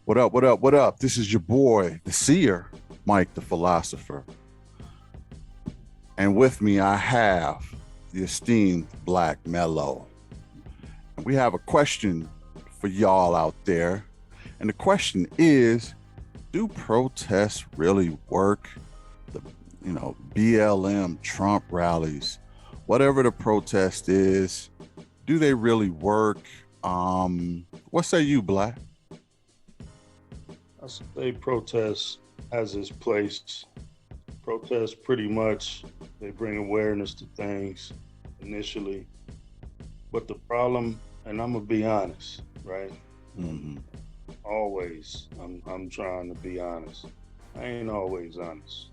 What up? What up? What up? This is your boy, the seer, Mike the philosopher. And with me, I have the esteemed Black Mellow. And we have a question for y'all out there. And the question is, do protests really work? The, BLM, Trump rallies, whatever the protest is, do they really work? What say you, Black? I say protest has its place. Protests pretty much they bring awareness to things initially, but the problem, and I'm gonna be honest, right? Mm-hmm. Always, I'm trying to be honest. I ain't always honest,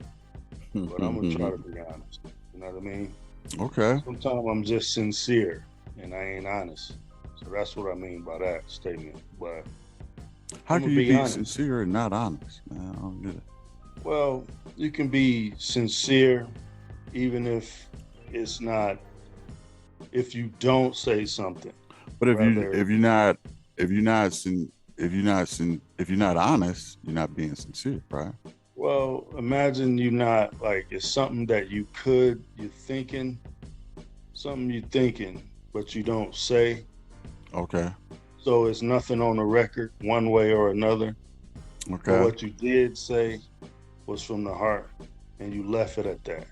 but I'm gonna try to be honest. You know what I mean? Okay. Sometimes I'm just sincere and I ain't honest. So that's what I mean by that statement. But How I'm can gonna you be be honest. sincere and not honest, man? I don't get it. Well, you can be sincere even if it's not, if you don't say something. But if you Rather, if you're not if you're not sin, if you're not honest, you're not being sincere, right? well, imagine you not like it's something that you're thinking, something you're thinking, but you don't say. Okay. So it's nothing on the record one way or another. But Okay. what you did say was from the heart and you left it at that.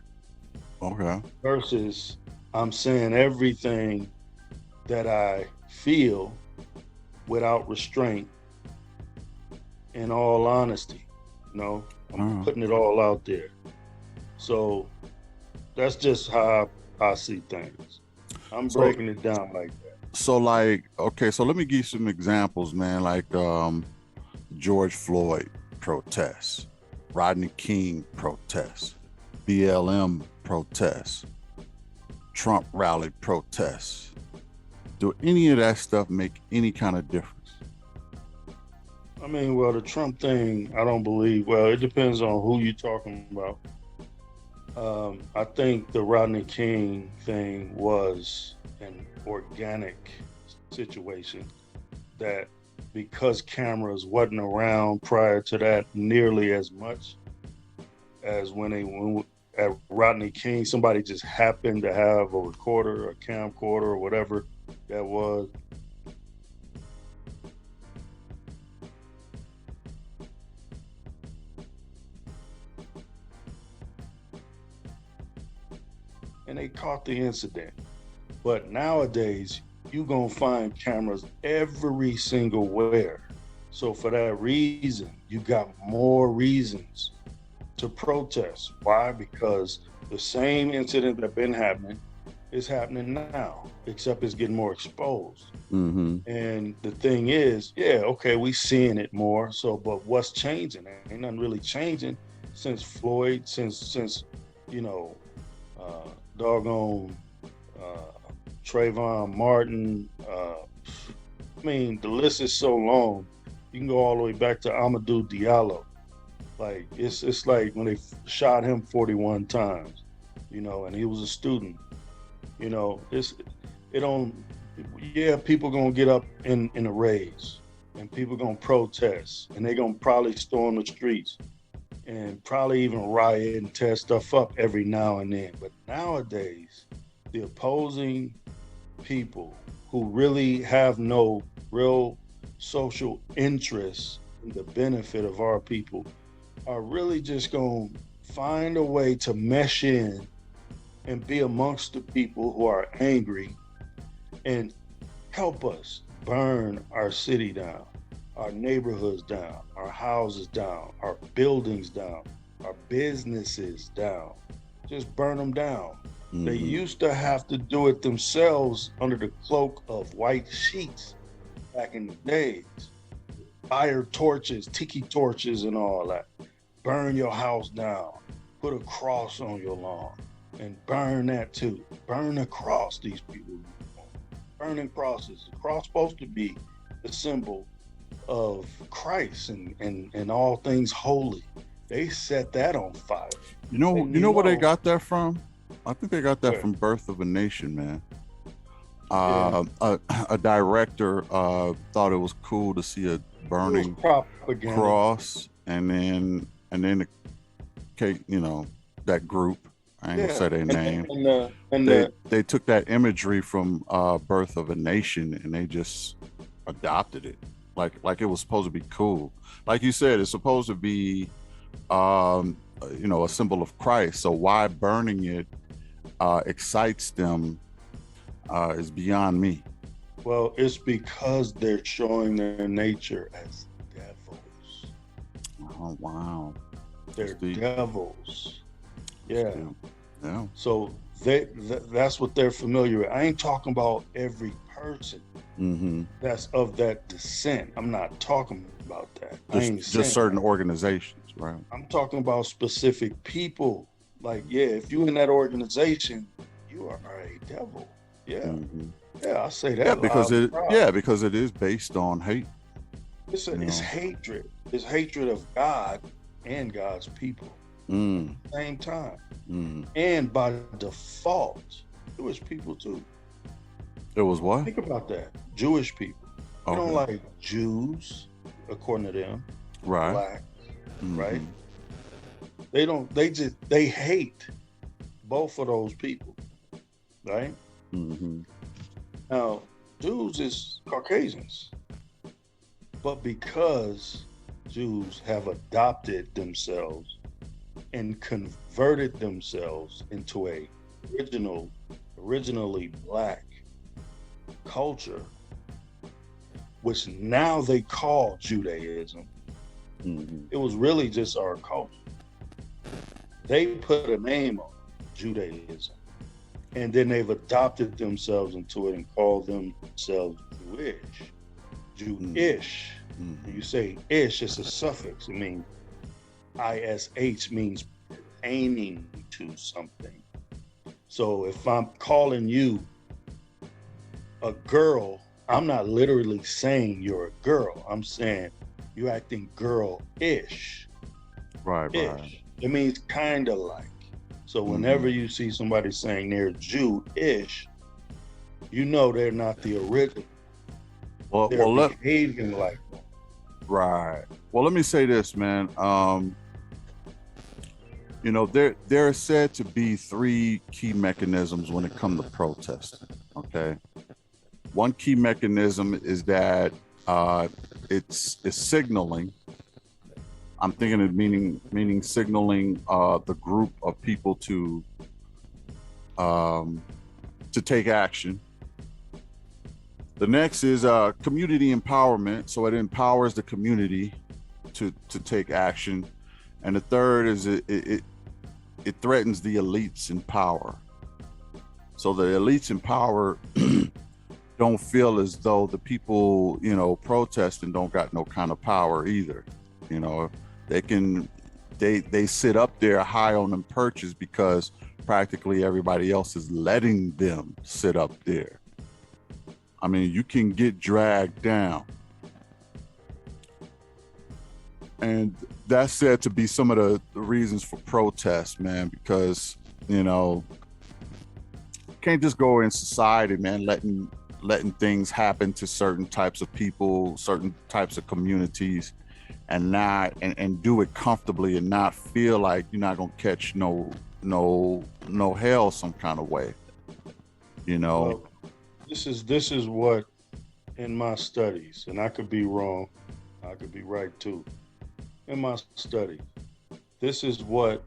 Okay. Versus I'm saying everything that I feel without restraint, in all honesty. I'm Uh, putting it all out there. So that's just how I see things. I'm so breaking it down like that. like okay, so let me give you some examples, man. Like George Floyd protests, Rodney King protests, BLM protests, Trump rally protests. Do any of that stuff make any kind of difference? I mean, well, the Trump thing, I don't believe. Well, it depends on who you're talking about. I think the Rodney King thing was an organic situation that because cameras wasn't around prior to that nearly as much as when at Rodney King, somebody just happened to have a recorder, a camcorder, or whatever that was. And they caught the incident. But nowadays, you're going to find cameras every single where. So for that reason, you got more reasons to protest. Why? Because the same incident that been happening is happening now, except it's getting more exposed. Mm-hmm. And the thing is, yeah, okay, we seeing it more. So, but what's changing? Ain't nothing really changing since Floyd, since you know, doggone uh, Trayvon Martin. I mean, the list is so long. You can go all the way back to Amadou Diallo. Like it's like when they shot him 41 times, and he was a student. It don't. Yeah, people gonna get up in a rage, and people gonna protest, and they gonna probably storm the streets, and probably even riot and tear stuff up every now and then. But nowadays, the opposing people who really have no real social interest in the benefit of our people are really just going to find a way to mesh in and be amongst the people who are angry and help us burn our city down, our neighborhoods down, our houses down, our buildings down, our businesses down. Just burn them down. They Mm-hmm. used to have to do it themselves under the cloak of white sheets back in the days. Fire torches, tiki torches, and all that. Burn your house down. Put a cross on your lawn and burn that too. Burn the cross, these people. Burning crosses. The cross supposed to be the symbol of Christ and all things holy. They set that on fire. You And know where they got that from? I think they got that where? from Birth of a Nation, man. A director thought it was cool to see a It was burning propaganda. cross, and then that group. I ain't gonna Yeah, say their name. and They the they took that imagery from Birth of a Nation and they just adopted it, like it was supposed to be cool. Like you said, it's supposed to be a symbol of Christ. So why burning it excites them is beyond me. well, it's because they're showing their nature as devils. Oh wow, that's They're deep. devils. That's Yeah. deep. Yeah. So that's what they're familiar with. I ain't talking about every person Mm-hmm. that's of that descent. I'm not talking about that. I ain't Just saying certain that. organizations, right? I'm talking about specific people. Like, yeah, if you in that organization, you are a devil. Yeah. Mm-hmm. Yeah, I say Yeah, that because loud and it proud. yeah because it is based on hate. You It's know. hatred. It's hatred of God and God's people Mm, at the same time. mm. And by default, Jewish people too. It was what? Think about that. Jewish people. They don't Okay. like Jews, according to them, Right. black, right? Mm-hmm. They hate both of those people, right? Mm-hmm. Now, Jews is Caucasians, but because Jews have adopted themselves and converted themselves into a originally black culture, which now they call Judaism, Mm-hmm. it was really just our culture. They put a name on Judaism, and then they've adopted themselves into it and call themselves Jewish. Jewish. When you Mm-hmm. say ish, it's a suffix. It means ish means pertaining to something. So if I'm calling you a girl, I'm not literally saying you're a girl. I'm saying you're acting girl-ish. Right. Right. Ish. It means kind of like. So Mm-hmm. whenever you see somebody saying they're Jew-ish, you know they're not the original. Well, They're well, let behaving like one. right. Well, let me say this, man. There are said to be three key mechanisms when it comes to protesting. Okay. One key mechanism is that it's signaling. I'm thinking of meaning signaling the group of people um, to take action. The next is community empowerment, so it empowers the community to take action. And the third is it threatens the elites in power. So the elites in power don't feel as though the people, protesting don't got no kind of power either. You know, they can they sit up there high on them perches because practically everybody else is letting them sit up there. I mean, you can get dragged down. And that's said to be some of the reasons for protest, man, because, you know, can't just go in society, man, letting things happen to certain types of people, certain types of communities, and do it comfortably and not feel like you're not gonna catch no hell some kind of way, you know. Well, this is what in my studies, and I could be wrong, I could be right too. In my study, this is what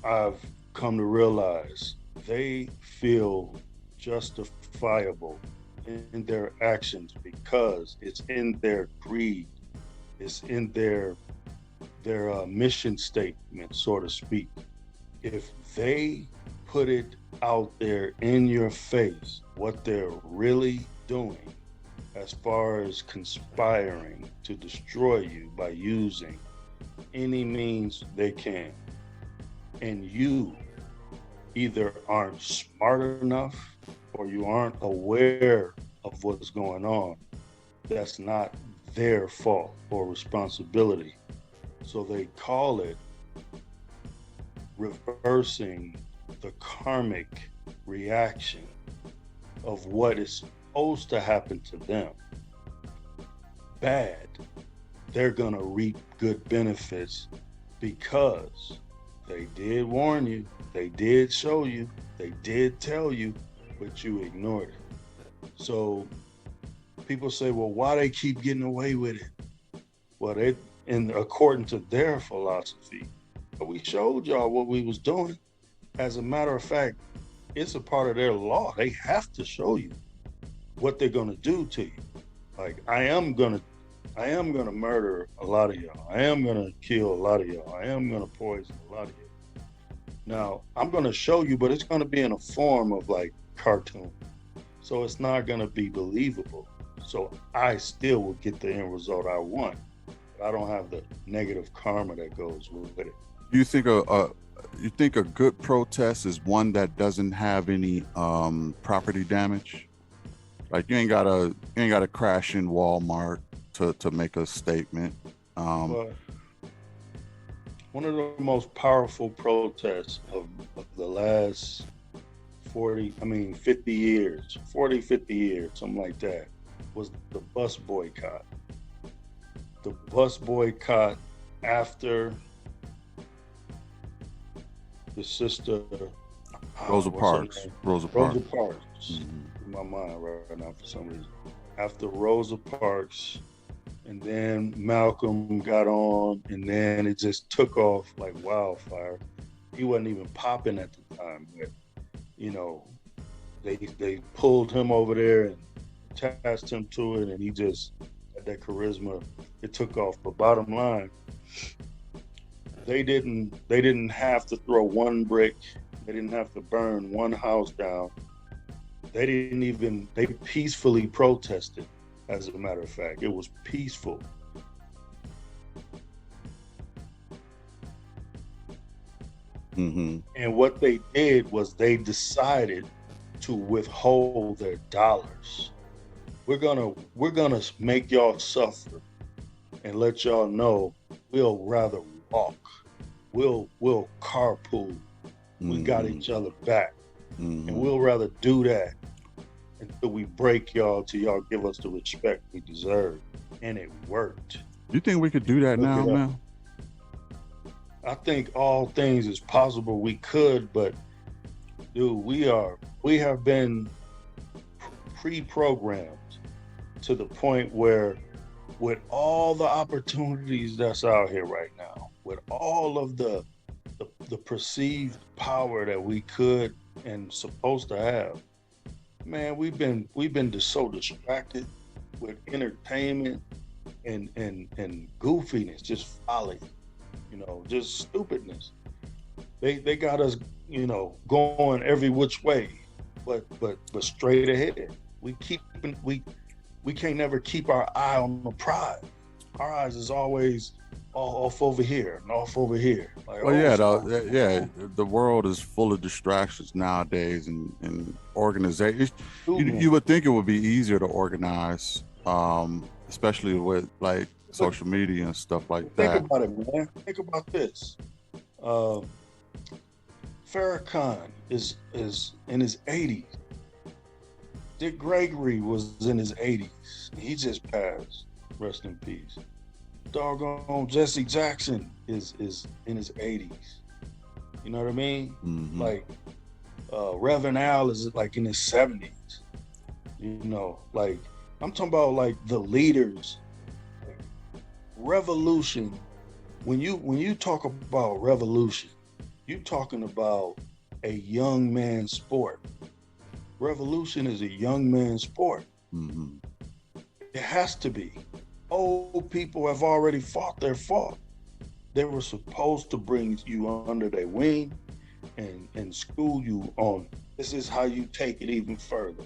I've come to realize. They feel justifiable in their actions because it's in their greed, it's in their mission statement, so to speak. If they put it out there in your face, what they're really doing as far as conspiring to destroy you by using any means they can, and you either aren't smart enough or you aren't aware of what's going on, that's not their fault or responsibility. So they call it reversing the karmic reaction of what is supposed to happen to them bad, they're going to reap good benefits because they did warn you, they did show you, they did tell you, but you ignored it. So people say, well, why they keep getting away with it? Well, they, and according to their philosophy, but we showed y'all what we was doing. As a matter of fact, it's a part of their law. They have to show you what they're gonna do to you. Like I am gonna murder a lot of y'all. I am gonna kill a lot of y'all. I am gonna poison a lot of you. Now I'm gonna show you, but it's gonna be in a form of like cartoon, so it's not gonna be believable. So I still will get the end result I want. But I don't have the negative karma that goes with it. You think you think a good protest is one that doesn't have any property damage? Like you ain't gotta crash in Walmart to make a statement. But one of the most powerful protests of the last 50 years, 40, 50 years, something like that, was the bus boycott. The bus boycott after the sister, Rosa what's her Parks. name? Rosa Rosa Parks. Parks. In my mind right now for some reason. After Rosa Parks, and then Malcolm got on, and then it just took off like wildfire. He wasn't even popping at the time, but you know, they pulled him over there and attached him to it, and he just had that charisma. It took off. But bottom line, they didn't have to throw one brick. They didn't have to burn one house down. They peacefully protested, as a matter of fact. It was peaceful. Mm-hmm. And what they did was they decided to withhold their dollars. We're gonna make y'all suffer and let y'all know we'll rather walk. We'll carpool. We got each other back. And we'll rather do that until we break y'all till y'all give us the respect we deserve. And it worked. You think we could do that now, man? I think all things is possible. We could, but dude, we have been pre-programmed to the point where with all the opportunities that's out here right now, with all of the perceived power that we could and supposed to have, man, we've been just so distracted with entertainment and goofiness, just folly, just stupidness. They got us, going every which way, but straight ahead. We can't never keep our eye on the prize. Our eyes is always off over here and off over here. Like, Well, yeah, the world is full of distractions nowadays, and organization. You would think it would be easier to organize, especially with like social media and stuff like that. Think about it, man. Think about this. Farrakhan is in his 80s. Dick Gregory was in his 80s. He just passed. Rest in peace. Doggone Jesse Jackson is in his 80s. You know what I mean? Mm-hmm. Like Reverend Al is like in his 70s. Like I'm talking about like the leaders. Like, revolution. When you talk about revolution, you're talking about a young man's sport. Revolution is a young man's sport. Mm-hmm. It has to be. Old people have already fought their fought. They were supposed to bring you under their wing and school you on this is how you take it even further.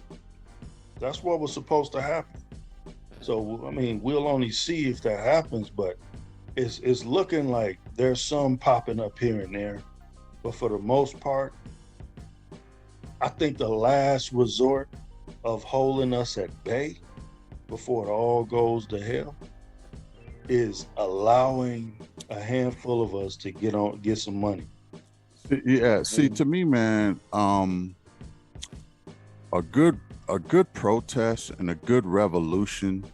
That's what was supposed to happen. So I mean, we'll only see if that happens, but it's looking like there's some popping up here and there. But for the most part, I think the last resort of holding us at bay before it all goes to hell is allowing a handful of us to get some money. Yeah, see, to me, man, a good a good protest and a good revolution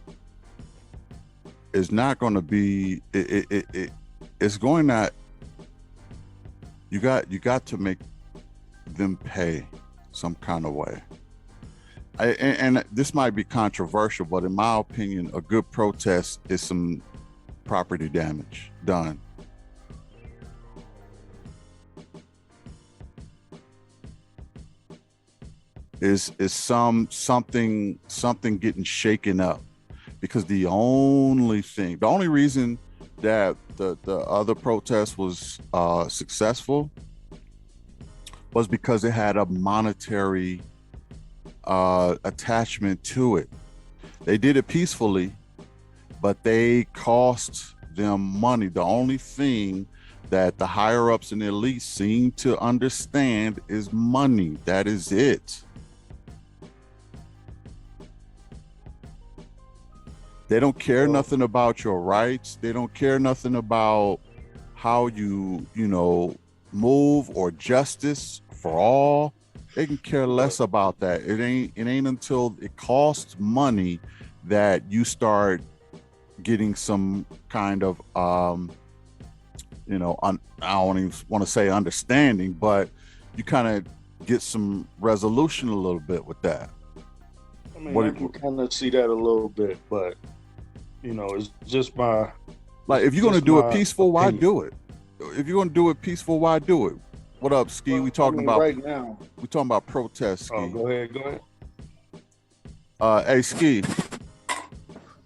is not going to be it's going to you got to make them pay some kind of way. And this might be controversial, but in my opinion, a good protest is some property damage done. Is something getting shaken up, because the only reason that the other protest was successful was because it had a monetary attachment to it. They did it peacefully, but they cost them money. The only thing that the higher ups and the elites seem to understand is money. That is it. They don't care nothing about your rights. They don't care nothing about how you move, or justice for all. They can care less about that. It ain't until it costs money that you start getting some kind of I don't even want to say understanding, but you kind of get some resolution a little bit with that. I mean, I can kind of see that a little bit, but it's just my, like, if you're going to do it peaceful, why do it? If you're going to do it peaceful, why do it? What up, Ski? We talking about right now. We talking about protests, Ski. Oh, go ahead. Hey, Ski.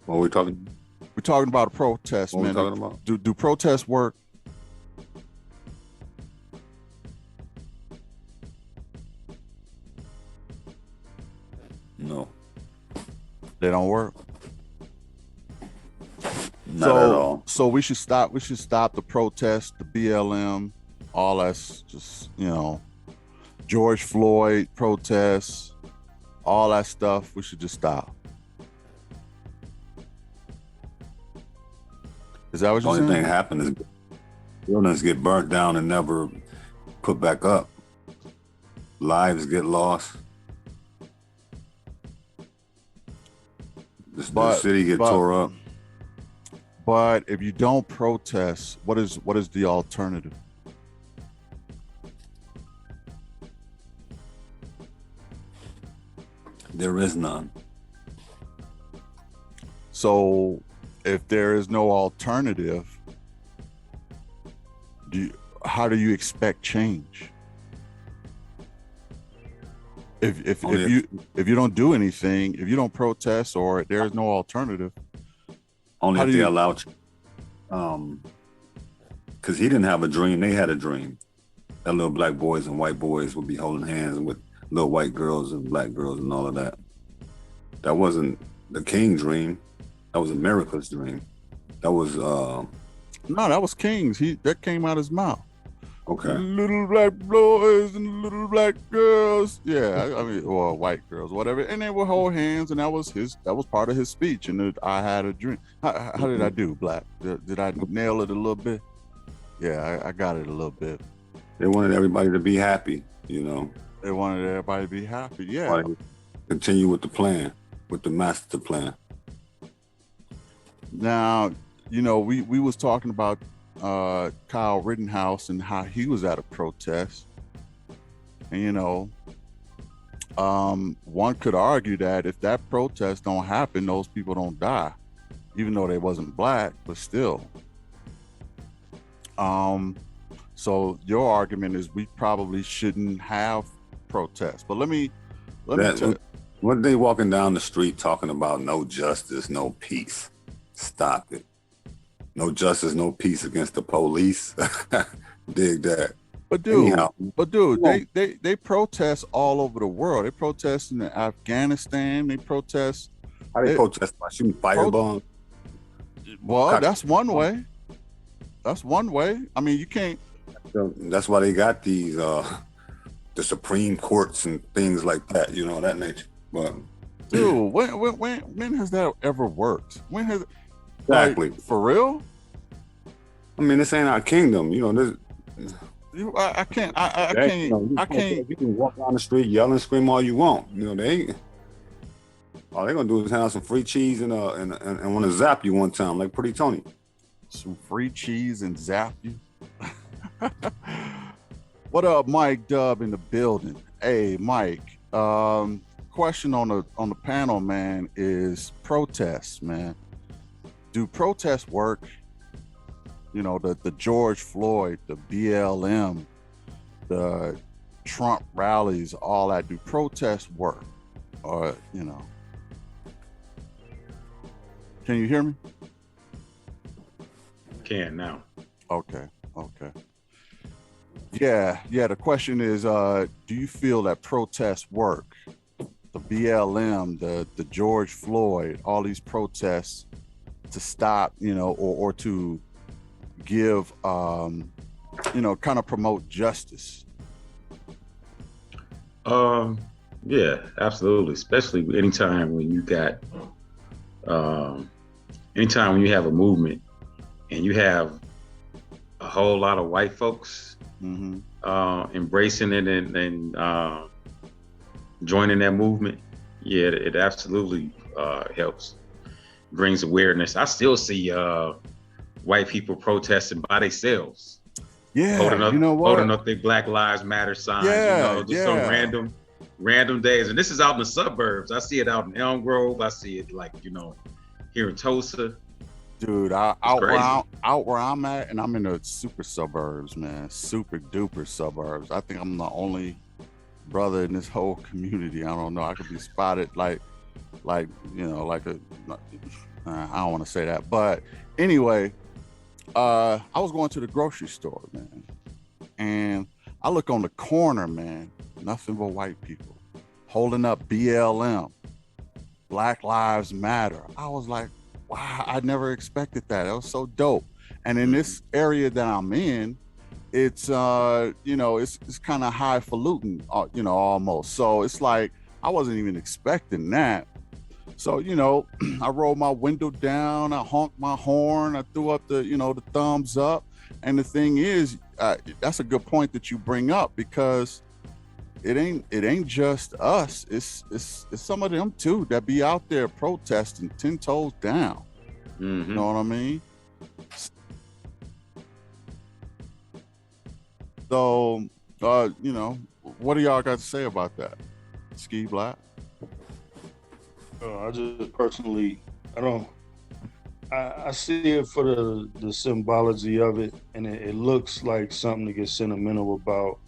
What are we talking? We're talking about a protest, what man. What are we talking about? Do protests work? No. They don't work. Not at all. So we should stop the protest, the BLM, all that's just, George Floyd protests, all that stuff. We should just stop. Is that what you're saying? The only thing happen is buildings get burnt down and never put back up. Lives get lost. The city get tore up. But if you don't protest, what is the alternative? There is none. So if there is no alternative, how do you expect change? If you don't do anything, if you don't protest, or there is no alternative, only if they allow, because he didn't have a dream, they had a dream. That little black boys and white boys would be holding hands with little white girls and black girls and all of that. That wasn't the King dream. That was America's dream. That was no, that was King's. That came out his mouth. Okay. Little black boys and little black girls. Yeah, I mean, or white girls, whatever. And they would hold hands, and that was part of his speech. And I had a dream. How did I do, Black? Did I nail it a little bit? Yeah, I got it a little bit. They wanted everybody to be happy, They wanted everybody to be happy. Yeah. Continue with the plan, with the master plan. Now, we was talking about Kyle Rittenhouse and how he was at a protest, and one could argue that if that protest don't happen, those people don't die, even though they wasn't black, but still. So your argument is we probably shouldn't have protests, but let me tell you. What they walking down the street talking about no justice, no peace. Stop it. No justice, no peace against the police. Dig that. But dude, they protest all over the world. They protest in Afghanistan. They protest. How they protest by shooting firebombs? Well, that's one way. That's one way. I mean, you can't. That's why they got these the Supreme Courts and things like that. That nature. But dude, when has that ever worked? When has exactly for real? I mean, this ain't our kingdom. I can't. You can walk down the street, yell and scream all you want. They ain't. All they're gonna do is hand out some free cheese and want to zap you one time, like Pretty Tony. Some free cheese and zap you. What up, Mike Dub in the building? Hey, Mike. Question on the panel, man, is protests, man. Do protests work? You know, the George Floyd, the BLM, the Trump rallies, all that. Do protests work? Or, you know, can you hear me? Can now. Okay. Yeah. The question is, do you feel that protests work? The BLM, the George Floyd, all these protests to stop, you know, or to give, you know, kind of promote justice. Yeah, absolutely. Especially anytime when you got, anytime when you have a movement and you have a whole lot of white folks embracing it and joining that movement. Yeah, it absolutely helps, brings awareness. I still see white people protesting by themselves. Yeah, holding up, you know what? holding up their Black Lives Matter signs. Yeah, you know, just some random days. And this is out in the suburbs. I see it out in Elm Grove. I see it like, you know, here in Tulsa. Dude, out where I'm at, and I'm in the super suburbs, man, super duper suburbs. I think I'm the only brother in this whole community. I don't know. I could be spotted like you know, like a. I don't want to say that, but anyway, I was going to the grocery store, man, and I look on the corner, man, nothing but white people holding up BLM, Black Lives Matter. I was like, wow, I never expected that. That was so dope. And in this area that I'm in, it's you know, it's kind of highfalutin, you know, almost. So it's like I wasn't even expecting that. So, you know, I rolled my window down, I honked my horn, I threw up the, you know, the thumbs up. And the thing is, that's a good point that you bring up, because it ain't just us. It's some of them too that be out there protesting 10 toes down. You know what I mean? So, you know, what do y'all got to say about that? Ski Black? I just personally, I see it for the symbology of it, and it looks like something to get sentimental about.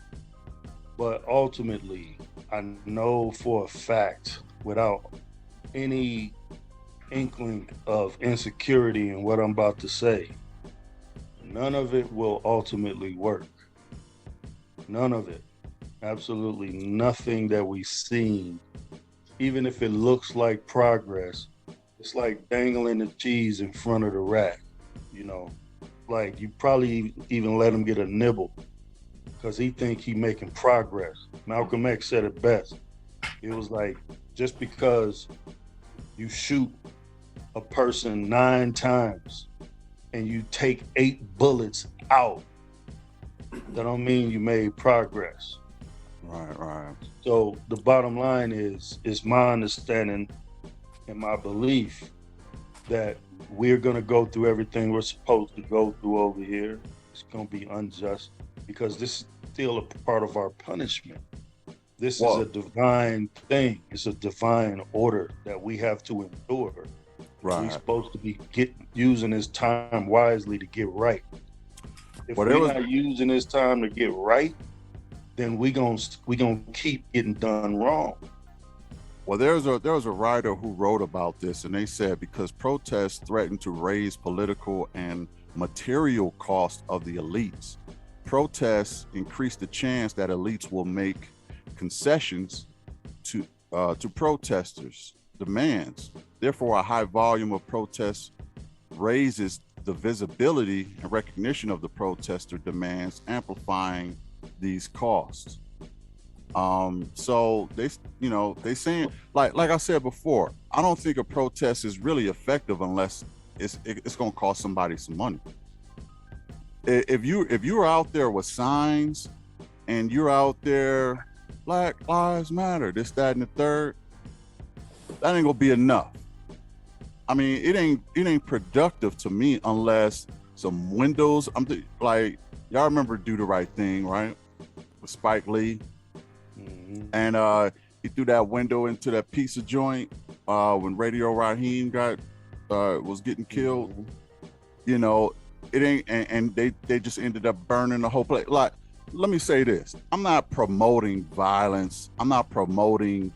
But ultimately, I know for a fact, without any inkling of insecurity in what I'm about to say, none of it will ultimately work. None of it. Absolutely nothing that we've seen, even if it looks like progress, it's like dangling the cheese in front of the rat, you know? Like, you probably even let him get a nibble because he think he making progress. Malcolm X said it best. It was like, just because you shoot a person 9 times and you take 8 bullets out, that don't mean you made progress. Right. So the bottom line is my understanding and my belief that we're gonna go through everything we're supposed to go through over here. It's gonna be unjust because this is still a part of our punishment. This is a divine thing. It's a divine order that we have to endure. Right. We're supposed to be using this time wisely to get right. If we're not using this time to get right, then we gonna keep getting done wrong. Well, there was a writer who wrote about this, and they said because protests threaten to raise political and material costs of the elites, protests increase the chance that elites will make concessions to protesters' demands. Therefore, a high volume of protests raises the visibility and recognition of the protester demands, amplifying these costs. So they saying, like I said before, I don't think a protest is really effective unless it's gonna cost somebody some money. If you're out there with signs and you're out there, Black Lives Matter, this, that, and the third, that ain't gonna be enough. I mean, it ain't productive to me unless some windows. Like, y'all remember Do the Right Thing, right? With Spike Lee, and he threw that window into that pizza joint when Radio Raheem was getting killed. You know, it ain't, and they just ended up burning the whole place. Like, let me say this: I'm not promoting violence. I'm not promoting,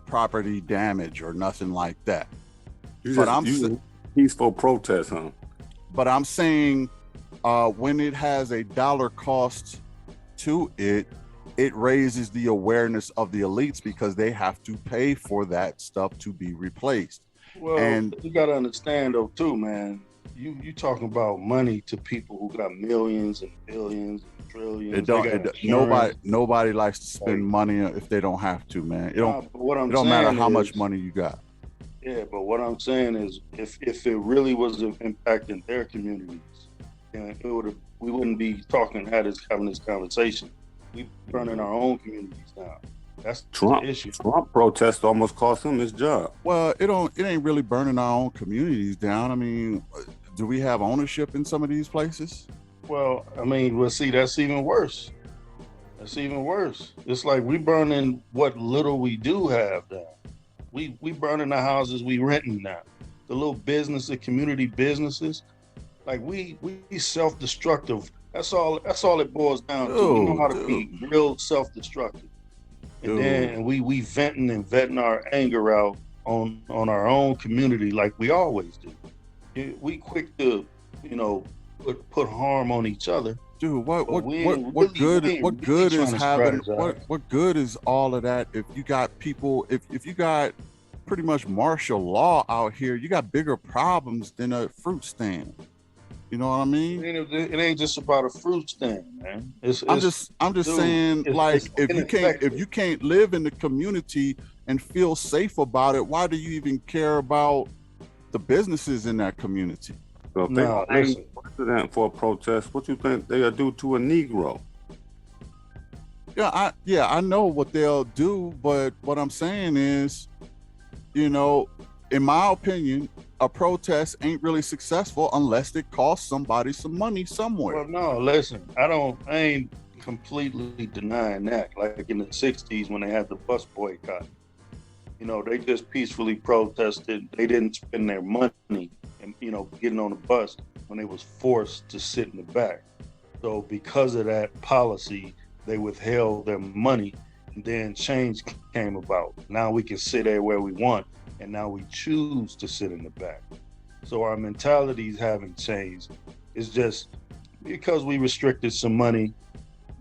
property damage or nothing like that. Peaceful protest, huh? But I'm saying when it has a dollar cost to it, it raises the awareness of the elites because they have to pay for that stuff to be replaced. Well, and you got to understand though too, man. You talking about money to people who got millions and billions and trillions. Nobody likes to spend money if they don't have to, man. It don't matter how much money you got. Yeah, but what I'm saying is, if it really was impacting their communities, then we wouldn't be having this conversation. We burning our own communities down. That's the issue. Trump protest almost cost him his job. Well, it ain't really burning our own communities down. I mean, do we have ownership in some of these places? Well, I mean, see, that's even worse. That's even worse. It's like we burning what little we do have down. We burning the houses we renting now. The little businesses, community businesses, like we self-destructive. That's all it boils down to. We know how to be real self-destructive. And then we venting and vetting our anger out on our own community like we always do. We quick to, put harm on each other. Dude, what good is all of that if you got people, if you got pretty much martial law out here, you got bigger problems than a fruit stand. You know what I mean? It ain't just about a fruit stand, man. I'm just saying, like, if you can't live in the community and feel safe about it, why do you even care about the businesses in that community? So if they president for a protest, what you think they'll do to a Negro? I know what they'll do, but what I'm saying is, in my opinion, a protest ain't really successful unless it costs somebody some money somewhere. Well, no, listen, I ain't completely denying that. Like in the 60s when they had the bus boycott, they just peacefully protested. They didn't spend their money and, getting on the bus when they was forced to sit in the back. So because of that policy, they withheld their money, and then change came about. Now we can sit everywhere we want, and now we choose to sit in the back. So our mentalities haven't changed. It's just because we restricted some money,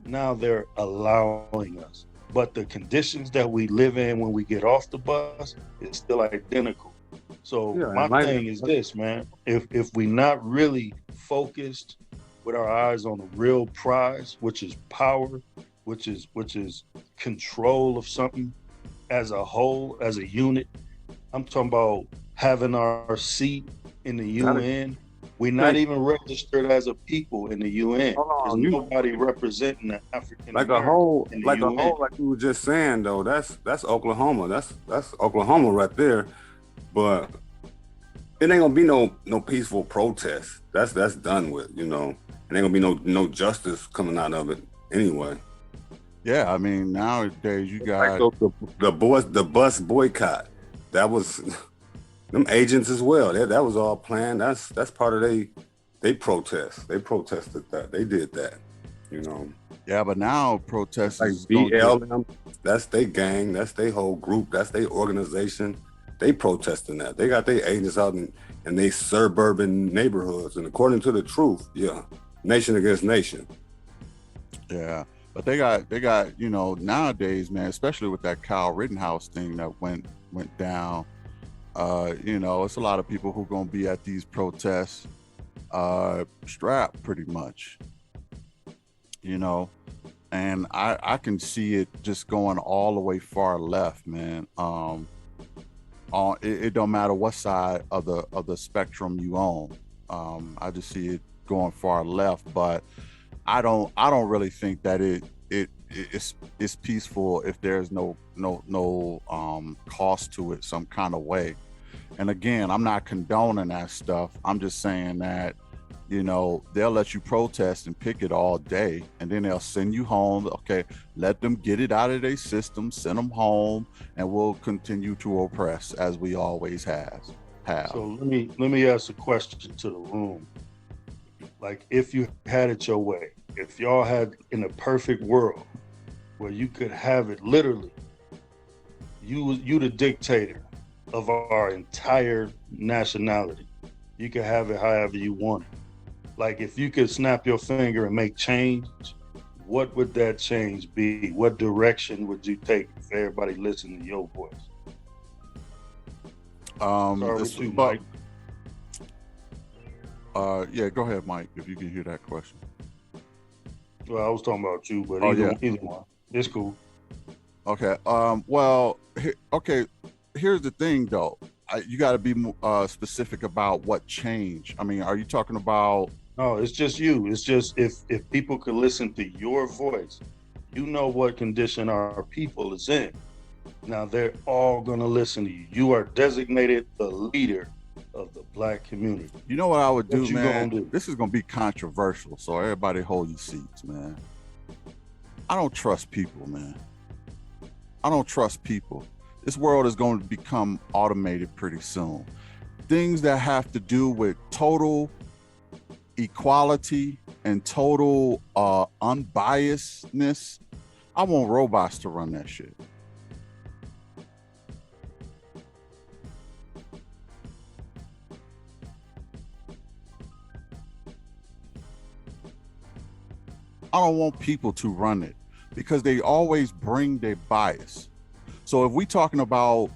now they're allowing us. But the conditions that we live in when we get off the bus is still identical. So my thing is this, man. If we not really focused with our eyes on the real prize, which is power, which is control of something as a whole, as a unit. I'm talking about having our seat in the UN. We're not even registered as a people in the UN. There's nobody representing the African American in the UN. Like you were just saying though, that's Oklahoma. That's Oklahoma right there. But it ain't gonna be no peaceful protest. That's done with, It ain't gonna be no justice coming out of it anyway. Yeah, I mean, nowadays you got the bus boycott. That was them agents as well. That was all planned. That's part of they protest. They protested that. They did that. Yeah, but now protests like BLM. That's their gang. That's their whole group. That's their organization. They protesting that. They got their agents out in they suburban neighborhoods. And according to the truth, nation against nation. Yeah. But they got, nowadays, man, especially with that Kyle Rittenhouse thing that went down, it's a lot of people who are going to be at these protests strapped pretty much, and I can see it just going all the way far left, man. It don't matter what side of the spectrum you own. I just see it going far left, but I don't really think that it it's peaceful if there's no cost to it some kind of way. And again, I'm not condoning that stuff. I'm just saying that, they'll let you protest and picket all day, and then they'll send you home. Okay, let them get it out of their system, send them home, and we'll continue to oppress as we always have. So let me ask a question to the room. Like, if you had it your way, if y'all had in a perfect world where you could have it literally, you the dictator of our entire nationality. You could have it however you want it. Like, if you could snap your finger and make change, what would that change be? What direction would you take if everybody listened to your voice? Start with you, Mike. Yeah, go ahead, Mike, if you can hear that question. Well, I was talking about you, but either one. It's cool. Okay. Here's the thing, though. You got to be specific about what change. I mean, are you talking about? No, it's just you. It's just if people could listen to your voice, you know what condition our people is in. Now they're all gonna listen to you. You are designated the leader of the Black community. You know what I would do, what you man? Gonna do? This is gonna be controversial, so everybody hold your seats, man. I don't trust people, man. I don't trust people. This world is going to become automated pretty soon. Things that have to do with total equality and total unbiasedness, I want robots to run that shit. I don't want people to run it because they always bring their bias. So if we talking about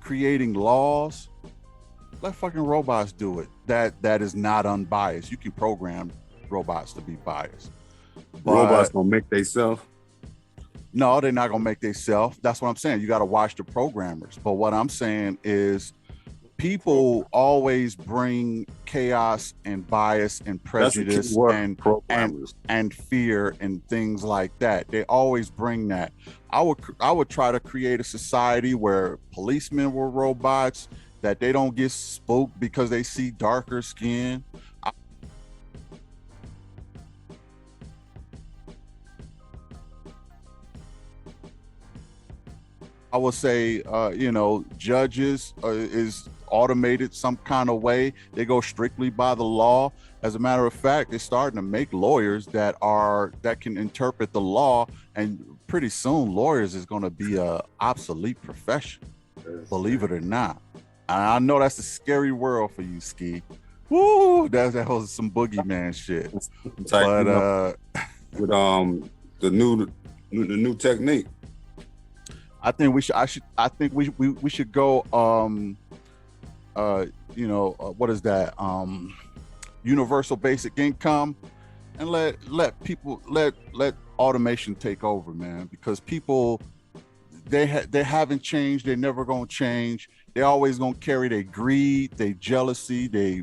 creating laws, let fucking robots do it. That is not unbiased. You can program robots to be biased. But robots gonna make they self? No, they're not gonna make they self. That's what I'm saying. You got to watch the programmers. But what I'm saying is, people always bring chaos and bias and prejudice and fear and things like that. They always bring that. I would try to create a society where policemen were robots, that they don't get spooked because they see darker skin. I would say, judges is automated some kind of way. They go strictly by the law. As a matter of fact, they're starting to make lawyers that can interpret the law, and pretty soon lawyers is going to be a obsolete profession, believe it or not. I know that's a scary world for you, Ski. Woo, that was some boogeyman shit. But with the new technique, I think we should go. What is that? Universal basic income, and let people let automation take over, man. Because people, they haven't changed. They're never gonna change. They're always gonna carry their greed, their jealousy, their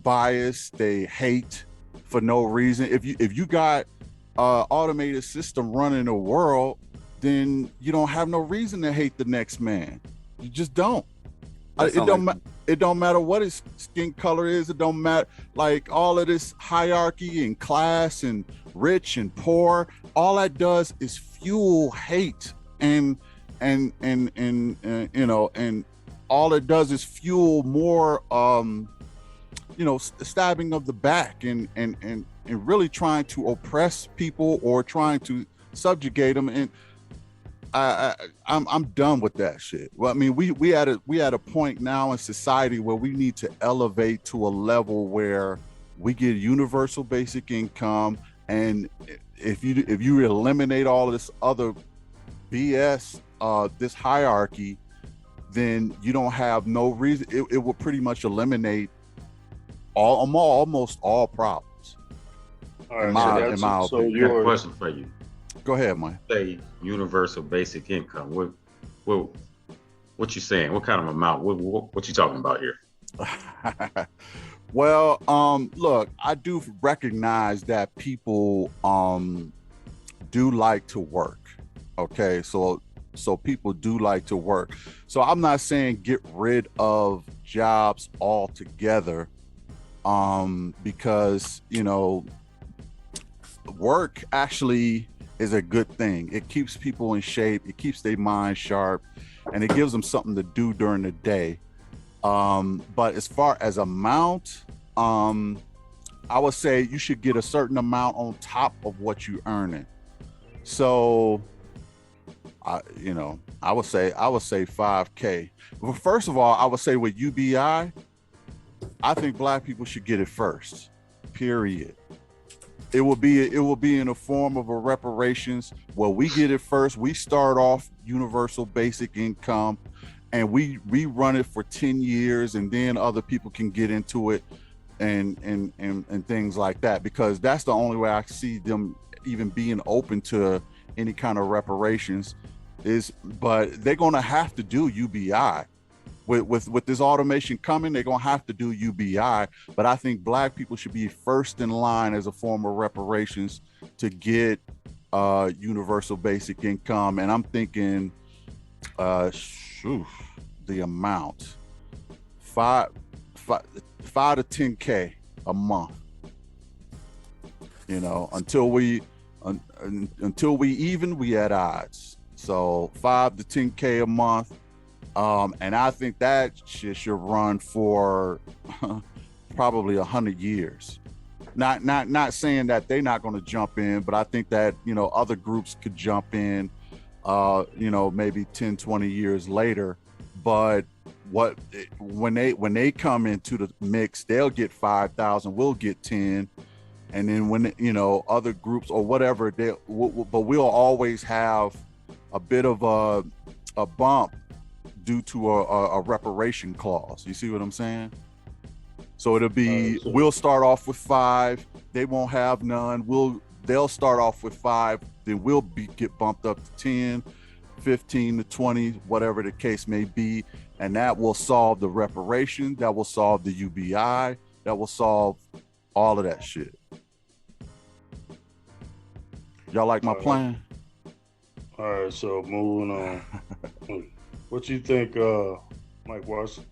bias, they hate for no reason. If you got automated system running the world, then you don't have no reason to hate the next man. You just don't. It don't matter what his skin color is. It don't matter, like, all of this hierarchy and class and rich and poor. All that does is fuel hate and all it does is fuel more stabbing of the back and really trying to oppress people or trying to subjugate them. And I'm done with that shit. Well, I mean, we at a point now in society where we need to elevate to a level where we get universal basic income, and if you eliminate all of this other BS, this hierarchy, then you don't have no reason. It will pretty much eliminate almost all problems. All right, in my opinion. I got a question for you. Go ahead, Mike. Say universal basic income. What you saying? What kind of amount? What you talking about here? Well, look, I do recognize that people do like to work. Okay, so people do like to work. So I'm not saying get rid of jobs altogether, because work actually is a good thing. It keeps people in shape, it keeps their mind sharp, and it gives them something to do during the day. But as far as amount, I would say you should get a certain amount on top of what you're earning. So I would say 5K. Well, first of all, I would say with UBI, I think black people should get it first. Period. It will be in the form of a reparations where we get it first. We start off universal basic income, and we run it for 10 years, and then other people can get into it and things like that, because that's the only way I see them even being open to any kind of reparations but they're going to have to do UBI with this automation coming. They're going to have to do UBI, but I think black people should be first in line as a form of reparations to get universal basic income. And I'm thinking the amount 5 to 10K a month, until we we at odds. So 5 to 10K a month. And I think that shit should run for probably 100 years. Not saying that they're not going to jump in, but I think that, other groups could jump in, maybe 10, 20 years later. But when they come into the mix, they'll get 5,000, we'll get 10. And then when, other groups or whatever, but we'll always have a bit of a bump due to a reparation clause. You see what I'm saying? So it'll be, we'll start off with 5, they won't have none. They'll start off with 5, then we'll get bumped up to 10, 15 to 20, whatever the case may be. And that will solve the reparation, that will solve the UBI, that will solve all of that shit. Y'all like my plan? All right, so moving on. What you think, Mike Watson?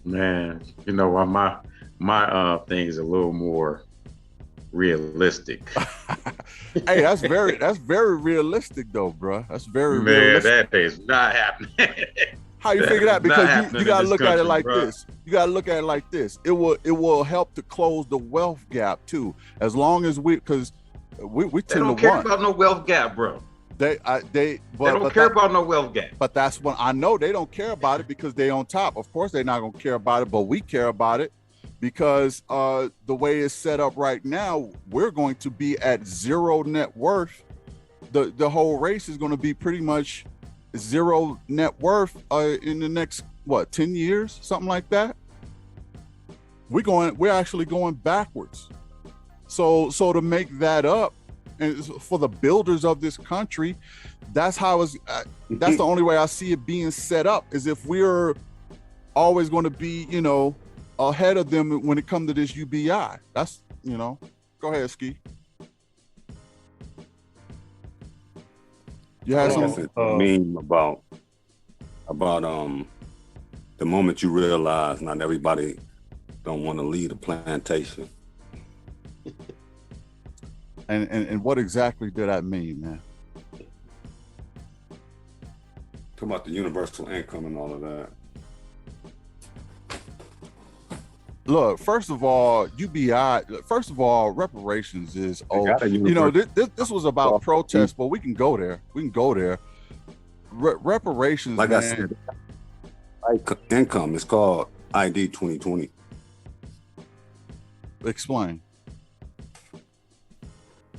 Man, my thing is a little more realistic. Hey, that's very realistic though, bro. That's very realistic. That is not happening. How you figure that? Because you gotta look at it like bro. this. You gotta look at it like this. It will help to close the wealth gap too. As long as we tend they don't care about no wealth gap, bro. They don't care about no wealth gap. But that's when I know they don't care about it, because they on top. Of course, they're not gonna care about it, but we care about it because the way it's set up right now, we're going to be at zero net worth. The whole race is going to be pretty much zero net worth in the next 10 years, something like that. We're actually going backwards. So to make that up, and for the builders of this country, that's the only way I see it being set up, is if we're always going to be, ahead of them when it comes to this UBI. That's, go ahead, Ski. You had something meme about the moment you realize not everybody don't want to lead a plantation. And what exactly did that mean, man? Talking about the universal income and all of that. Look, first of all, reparations is old. This was about protest, but we can go there. Reparations, like man. I said, income is called ID 2020. Explain.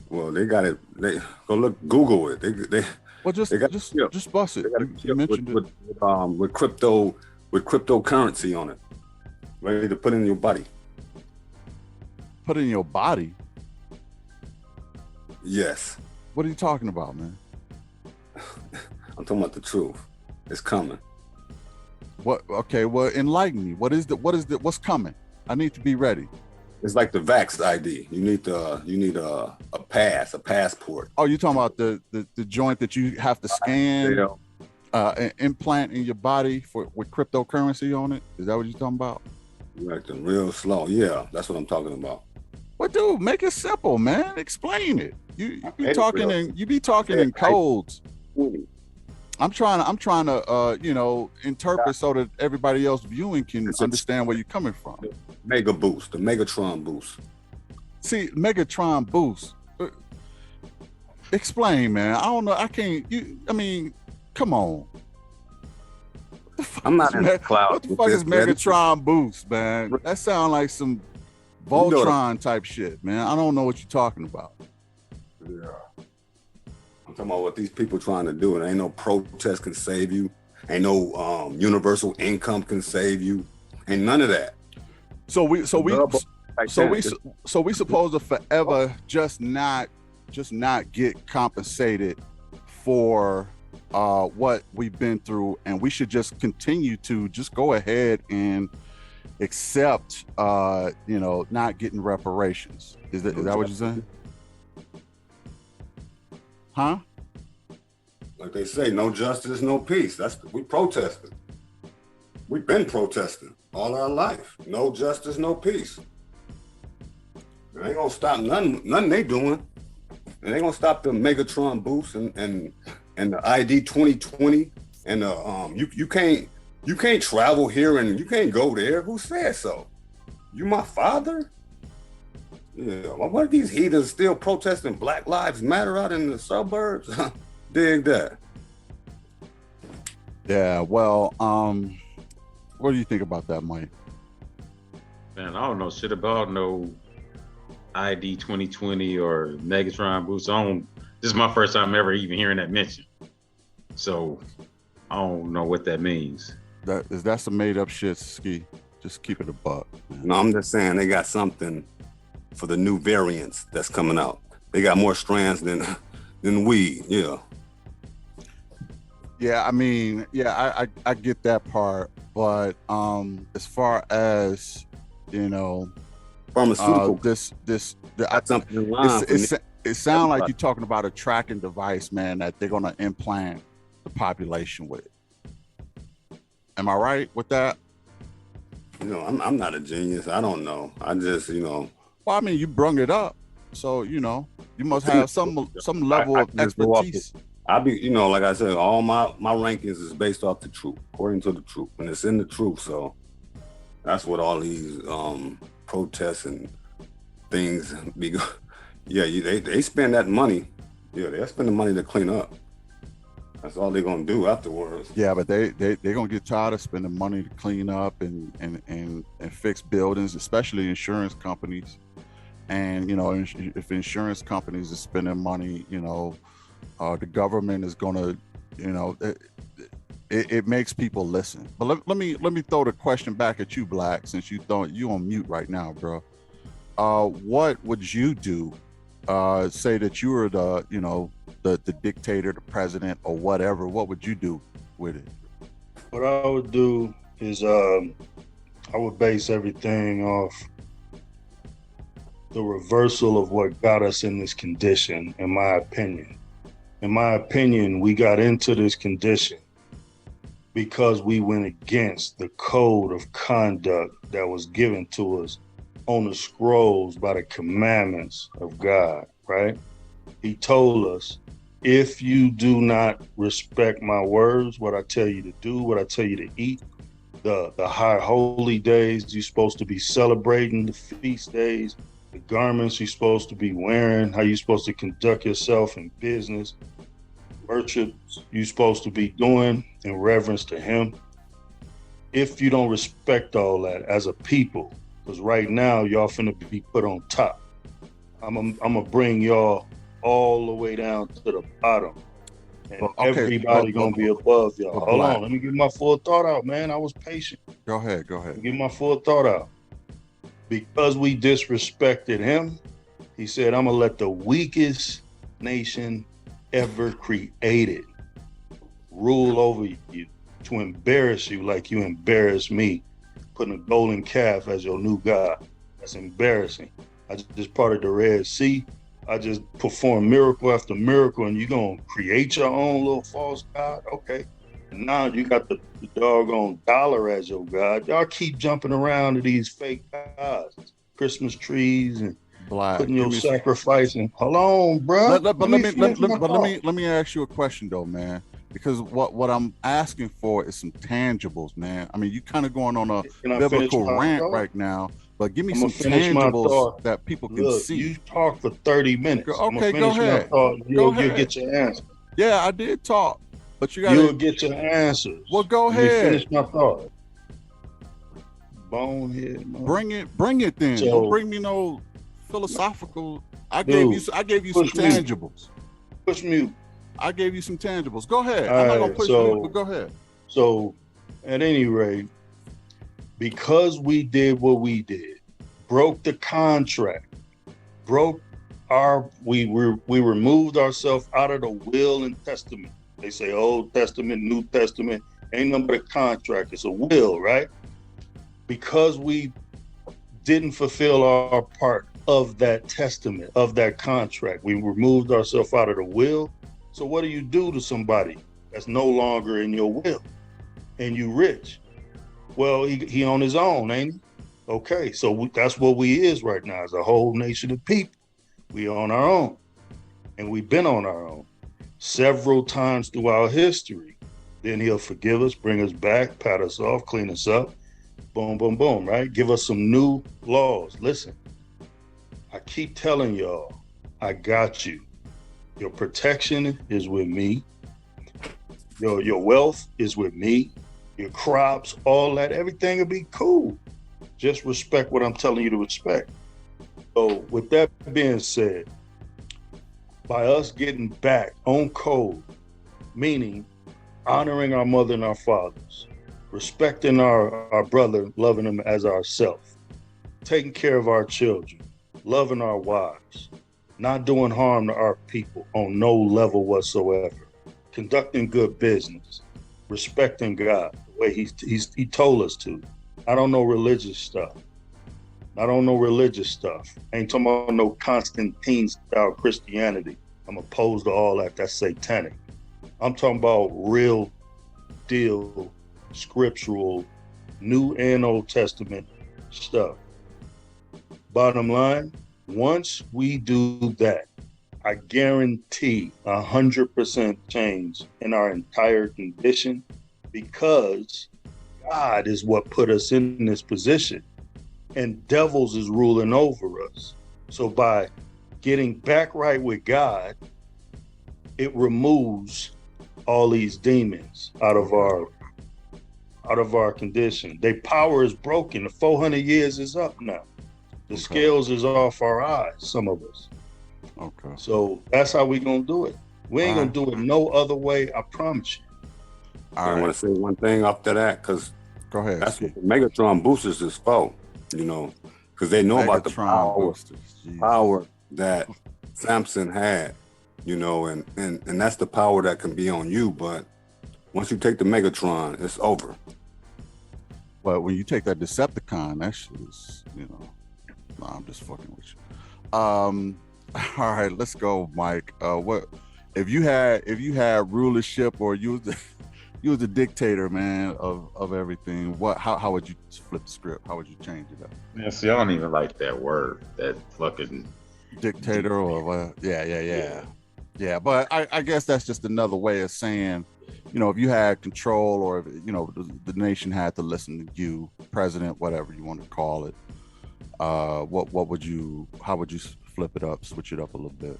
Well, they got it. They go look, Google it. Just bust it. You mentioned it with cryptocurrency on it, ready to put in your body. Put in your body? Yes. What are you talking about, man? I'm talking about the truth. It's coming. What? Okay. Well, enlighten me. What's coming? I need to be ready. It's like the Vax ID. You need a passport. Oh, you talking about the joint that you have to scan, an implant in your body with cryptocurrency on it? Is that what you're talking about? You're acting real slow. Yeah, that's what I'm talking about. But dude, make it simple, man. Explain it. You be talking in codes. I'm trying to interpret so that everybody else viewing can understand where you're coming from. Mega boost, the Megatron boost. See, Megatron boost. Explain, man. I don't know. I can't. Come on. I'm not in the cloud. What the fuck is Megatron boost, man? That sounds like some Voltron type shit, man. I don't know what you're talking about. Yeah. I'm talking about what these people trying to do. And ain't no protest can save you. Ain't no universal income can save you. Ain't none of that. So we supposed to forever just not get compensated for what we've been through, and we should just continue to just go ahead and accept not getting reparations. Is that what you're saying? Huh? Like they say, no justice, no peace. We protesting. We've been protesting all our life. No justice, no peace. It ain't gonna stop nothing they doing. It ain't gonna stop the Megatron boost and the ID 2020 and you can't travel here and you can't go there. Who said so? You my father? Yeah. What are these heathens still protesting Black Lives Matter out in the suburbs? Dig that. Yeah, well, what do you think about that, Mike? Man, I don't know shit about no ID 2020 or Megatron boost. This is my first time ever even hearing that mentioned. So I don't know what that means. That's some made up shit, Ski. Just keep it a buck. Man. No, I'm just saying they got something for the new variants that's coming out. They got more strands than we, yeah. Yeah, I get that part, but as far as pharmaceutical, something in line. It sounds like you're talking about a tracking device, man, that they're gonna implant the population with. Am I right with that? I'm not a genius. I don't know. I just, Well, I mean, you brung it up, so you must have some level of expertise. I be, like I said, all my rankings is based off the truth, according to the truth, and it's in the truth. So that's what all these protests and things be. Yeah, they spend that money. Yeah, they spend the money to clean up. That's all they're gonna do afterwards. Yeah, but they're gonna get tired of spending money to clean up and fix buildings, especially insurance companies. And if insurance companies are spending money, the government is gonna, it makes people listen. But let me throw the question back at you, Black, since you on mute right now, bro. What would you do? Say that you were the dictator, the president, or whatever. What would you do with it? What I would do is I would base everything off the reversal of what got us in this condition, in my opinion. In my opinion, we got into this condition because we went against the code of conduct that was given to us on the scrolls by the commandments of God, right? He told us, if you do not respect my words, what I tell you to do, what I tell you to eat, the high holy days you're supposed to be celebrating, the feast days, the garments you're supposed to be wearing, how you're supposed to conduct yourself in business, worship you're supposed to be doing in reverence to him. If you don't respect all that as a people, because right now y'all finna be put on top, I'm gonna bring y'all all the way down to the bottom. And everybody gonna be above y'all. Hold on, let me get my full thought out, man. I was patient. Go ahead. Get my full thought out. Because we disrespected him, he said, I'm gonna let the weakest nation ever created rule over you, to embarrass you like you embarrassed me, putting a golden calf as your new god. That's embarrassing. I just parted the Red Sea. I just performed miracle after miracle, and you're going to create your own little false God? Okay. And now you got the doggone dollar as your God. Y'all keep jumping around to these fake gods, Christmas trees, and Black. putting your sacrifice in. Hold on, bro. Let me ask you a question though, man. Because what I'm asking for is some tangibles, man. I mean, you kind of going on a biblical rant right now, but give me some tangibles that people can see. You talk for 30 minutes. Okay, go ahead. You'll get your answer. Yeah, I did talk, but you'll get your answers. Well, go ahead. Let me finish my thought. Bonehead. Man. Bring it then. So, don't bring me no philosophical. I gave you some tangibles. Push mute. I gave you some tangibles. Go ahead. I'm not gonna push you, but go ahead. So, at any rate, because we did what we did, broke the contract, we removed ourselves out of the will and testament. They say Old Testament, New Testament, ain't nothing but a contract. It's a will, right? Because we didn't fulfill our part of that testament, of that contract, we removed ourselves out of the will. So what do you do to somebody that's no longer in your will and you rich? Well, he on his own, ain't he? Okay, so that's what we is right now, as a whole nation of people. We on our own, and we've been on our own several times throughout history. Then he'll forgive us, bring us back, pat us off, clean us up, boom, boom, boom, right? Give us some new laws. Listen, I keep telling y'all, I got you. Your protection is with me. Your wealth is with me. Your crops, all that, everything will be cool. Just respect what I'm telling you to respect. So with that being said, by us getting back on code, meaning honoring our mother and our fathers, respecting our brother, loving him as ourselves, taking care of our children, loving our wives, not doing harm to our people on no level whatsoever, conducting good business, respecting God the way he told us to. I don't know religious stuff. I ain't talking about no Constantine style Christianity. I'm opposed to all that. That's satanic. I'm talking about real deal, scriptural, New and Old Testament stuff. Bottom line, once we do that, I guarantee 100% change in our entire condition, because God is what put us in this position and devils is ruling over us. So by getting back right with God, it removes all these demons out of our condition. Their power is broken. The 400 years is up now. The scales is off our eyes, some of us. Okay. So that's how we gonna do it. We ain't gonna do it no other way, I promise you. I want to say one thing after that, because go ahead. That's what the Megatron boosters is for, because they know about the power that Samson had, and that's the power that can be on you. But once you take the Megatron, it's over. But when you take that Decepticon, that shit is, no, I'm just fucking with you. All right, let's go, Mike. What if you had rulership, or you was the dictator, man, of everything? How would you flip the script? How would you change it up? Man, see, I don't even like that word, that fucking dictator, or yeah. But I guess that's just another way of saying, if you had control, or if, the nation had to listen to you, president, whatever you want to call it. How would you flip it up, switch it up a little bit?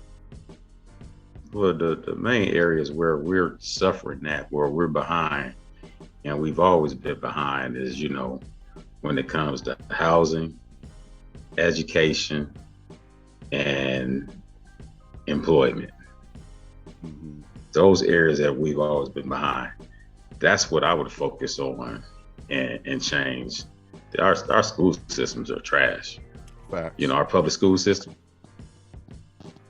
Well, the main areas where we're suffering at, where we're behind, and we've always been behind, is, when it comes to housing, education, and employment. Mm-hmm. Those areas that we've always been behind. That's what I would focus on and change. Our school systems are trash. Facts. Our public school system.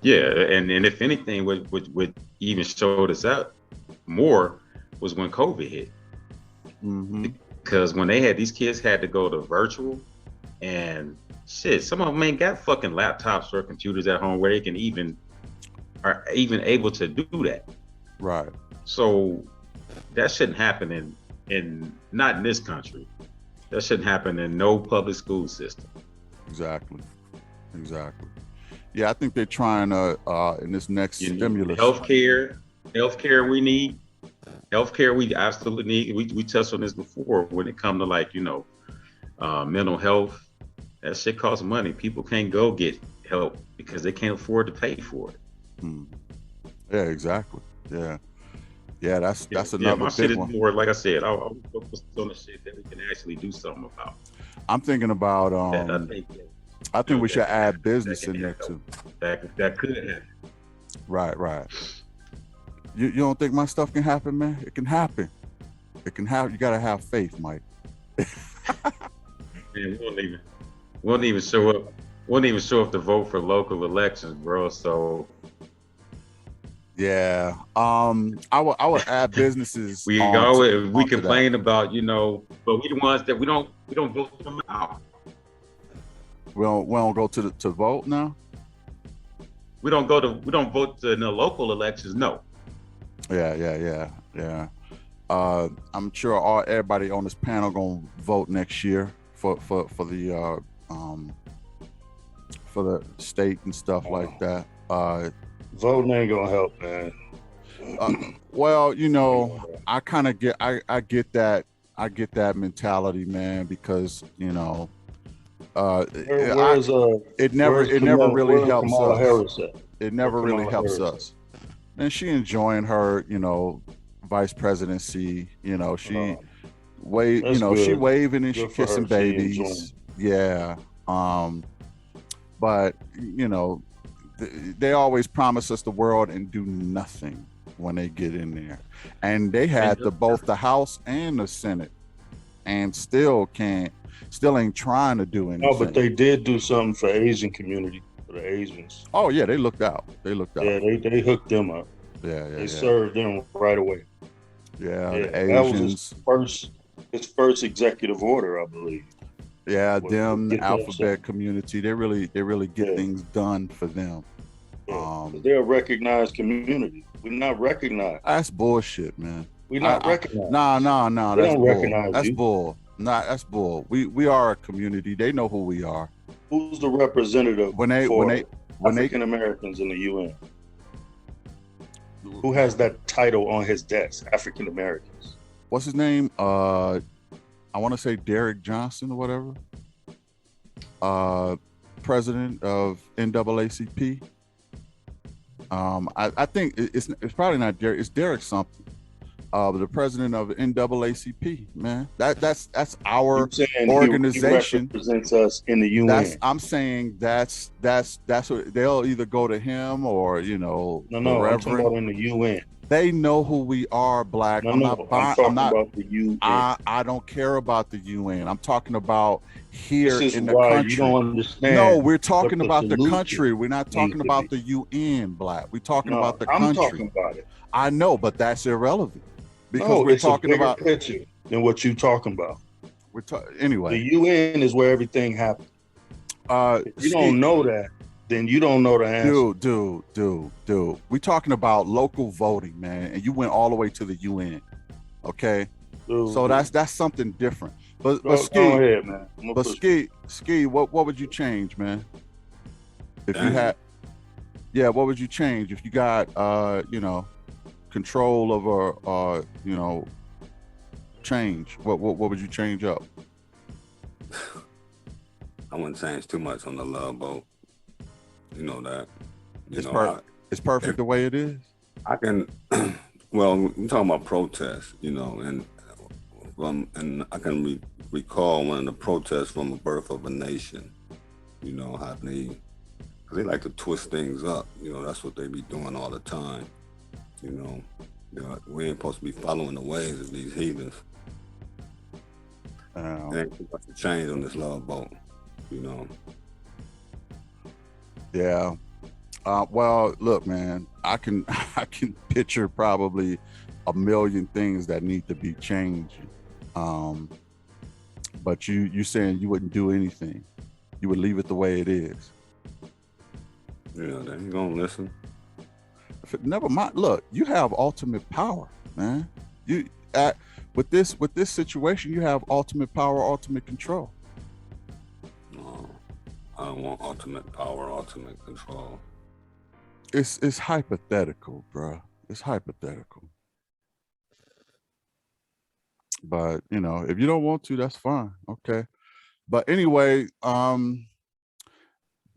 Yeah, and if anything, what even showed us up more was when COVID hit. Mm-hmm. Because when these kids had to go to virtual, And shit, some of them ain't got fucking laptops or computers at home where they can even are even able to do that. Right. So that shouldn't happen in not in this country. That shouldn't happen in no public school system. Exactly. Yeah, I think they're trying to in this next stimulus. Healthcare we need. Healthcare we absolutely need. We touched on this before when it comes to like, mental health. That shit costs money. People can't go get help because they can't afford to pay for it. Yeah, exactly. Yeah, that's another my big shit is one. more, like I said, I'll focus on the shit that we can actually do something about. I'm thinking about I think we should add business in there too. That could happen. Right. You don't think my stuff can happen, man? It can happen. You gotta have faith, Mike. Man, we won't even show up. Won't even show up to vote for local elections, bro. So yeah, I would add businesses. we complain about, but we the ones that we don't vote them out. We don't go to vote now. We don't vote in the local elections. No. Yeah. I'm sure everybody on this panel gonna vote next year for the state and stuff like that. Voting ain't gonna help, man. Well, I kind of get I get that mentality, man, because it never really helps us. It never really helps us. And she enjoying her, vice presidency. She she waving and she kissing babies. Yeah. But they always promise us the world and do nothing when they get in there. And they had both the House and the Senate, and still ain't trying to do anything. No, but they did do something for Asian community, for the Asians. Oh yeah, they looked out. Yeah, they hooked them up. Yeah. They served them right away. Yeah, the Asians. That was his first executive order, I believe. Yeah, the alphabet community. They really get things done for them. Yeah, they're a recognized community. We're not recognized. That's bullshit, man. We're not recognized. No. That's bull. That's bull. That's bull. We are a community. They know who we are. Who's the representative when they African Americans in the UN? Who has that title on his desk? African Americans. What's his name? I want to say Derek Johnson or whatever. President of NAACP. I think it's probably not Derek. It's Derek something. The president of NAACP, man. That's our organization. He represents us in the UN. I'm saying that's what they'll either go to him or No, I'm talking about in the UN. They know who we are, Black. I'm talking about the UN. I don't care about the UN. I'm talking about here in the country. You don't understand. No, we're talking about the country. We're not talking about the UN, Black. We're talking about the country. I'm talking about it. I know, but that's irrelevant because we're talking about picture than what you're talking about. Anyway. The UN is where everything happens. If you don't know that, then you don't know the answer. Dude. We're talking about local voting, man, and you went all the way to the UN. Okay, so that's something different. But Ski, go ahead, man. But Ski, what would you change, man? If you had, what would you change if you got control over change? What would you change up? I wouldn't change too much on the love boat. You know that. It's perfect the way it is. I can. Well, we're talking about protests, and I can recall one of the protests from the birth of a nation. How they like to twist things up. That's what they be doing all the time. We ain't supposed to be following the ways of these heathens. There ain't too much to change on this love boat. Yeah. Well, look, man, I can picture probably a million things that need to be changed. but you saying you wouldn't do anything. You would leave it the way it is. Yeah, they ain't gonna listen. Never mind. Look, you have ultimate power, man. With this situation, you have ultimate power, ultimate control. No, I don't want ultimate power, ultimate control. It's hypothetical, bro. It's hypothetical. But you know, if you don't want to, that's fine. Okay. But anyway,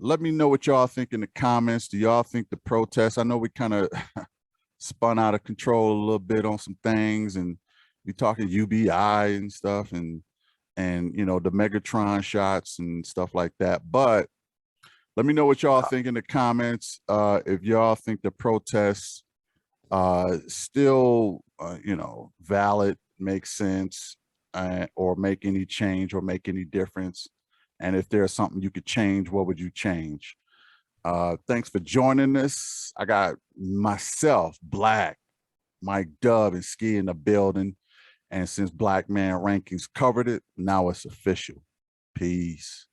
let me know what y'all think in the comments. Do y'all think the protests? I know we kind of spun out of control a little bit on some things, and we talking UBI and stuff, and you know, the Megatron shots and stuff like that. But let me know what y'all think in the comments. If y'all think the protests still you know, valid, make sense, or make any change or make any difference. And if there's something you could change, what would you change? Thanks for joining us. I got myself, Black, Mike Dub, and Ski in the building. And since Black Man Rankings covered it, now it's official. Peace.